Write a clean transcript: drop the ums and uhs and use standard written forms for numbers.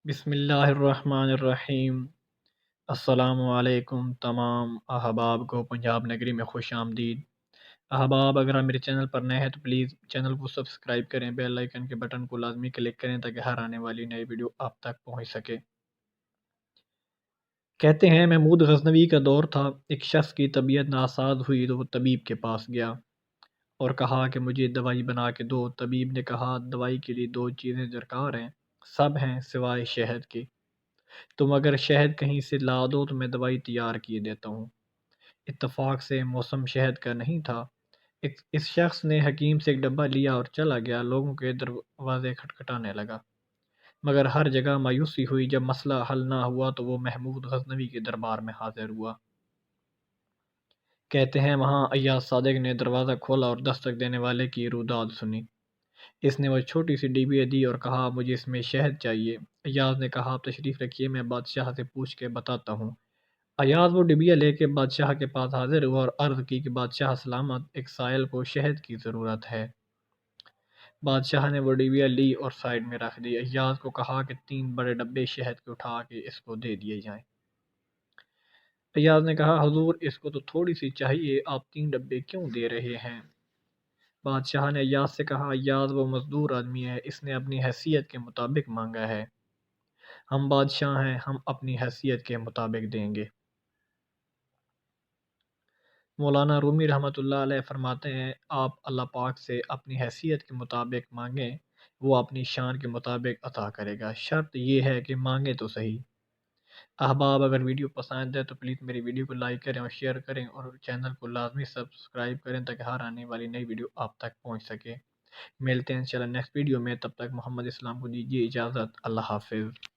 بسم اللہ الرحمن الرحیم۔ السلام علیکم تمام احباب کو پنجاب نگری میں خوش آمدید۔ احباب، اگر آپ میرے چینل پر نئے ہیں تو پلیز چینل کو سبسکرائب کریں، بیل آئیکن کے بٹن کو لازمی کلک کریں تاکہ ہر آنے والی نئی ویڈیو آپ تک پہنچ سکے۔ کہتے ہیں محمود غزنوی کا دور تھا، ایک شخص کی طبیعت ناساز ہوئی تو وہ طبیب کے پاس گیا اور کہا کہ مجھے دوائی بنا کے دو۔ طبیب نے کہا دوائی کے لیے دو چیزیں درکار ہیں، سب ہیں سوائے شہد کے، تم اگر شہد کہیں سے لا دو تو میں دوائی تیار کیے دیتا ہوں۔ اتفاق سے موسم شہد کا نہیں تھا۔ اس شخص نے حکیم سے ایک ڈبہ لیا اور چلا گیا، لوگوں کے دروازے کھٹکھٹانے لگا، مگر ہر جگہ مایوسی ہوئی۔ جب مسئلہ حل نہ ہوا تو وہ محمود غزنوی کے دربار میں حاضر ہوا۔ کہتے ہیں وہاں ایاز صادق نے دروازہ کھولا اور دستک دینے والے کی روداد سنی۔ اس نے وہ چھوٹی سی ڈبیا دی اور کہا مجھے اس میں شہد چاہیے۔ ایاز نے کہا آپ تشریف رکھیے، میں بادشاہ سے پوچھ کے بتاتا ہوں۔ ایاز وہ ڈبیا لے کے بادشاہ کے پاس حاضر ہوا اور عرض کی کہ بادشاہ سلامت، ایک سائل کو شہد کی ضرورت ہے۔ بادشاہ نے وہ ڈبیا لی اور سائیڈ میں رکھ دی۔ ایاز کو کہا کہ 3 بڑے ڈبے شہد کے اٹھا کے اس کو دے دیے جائیں۔ ایاز نے کہا حضور اس کو تو تھوڑی سی چاہیے، آپ 3 ڈبے کیوں دے رہے ہیں؟ بادشاہ نے ایاز سے کہا ایاز وہ مزدور آدمی ہے، اس نے اپنی حیثیت کے مطابق مانگا ہے، ہم بادشاہ ہیں، ہم اپنی حیثیت کے مطابق دیں گے۔ مولانا رومی رحمۃ اللہ علیہ فرماتے ہیں آپ اللہ پاک سے اپنی حیثیت کے مطابق مانگیں، وہ اپنی شان کے مطابق عطا کرے گا، شرط یہ ہے کہ مانگیں تو صحیح۔ احباب، اگر ویڈیو پسند ہے تو پلیز میری ویڈیو کو لائک کریں اور شیئر کریں اور چینل کو لازمی سبسکرائب کریں تاکہ ہر آنے والی نئی ویڈیو آپ تک پہنچ سکے۔ ملتے ہیں انشاءاللہ نیکسٹ ویڈیو میں، تب تک محمد اسلام کو دیجیے اجازت، اللہ حافظ۔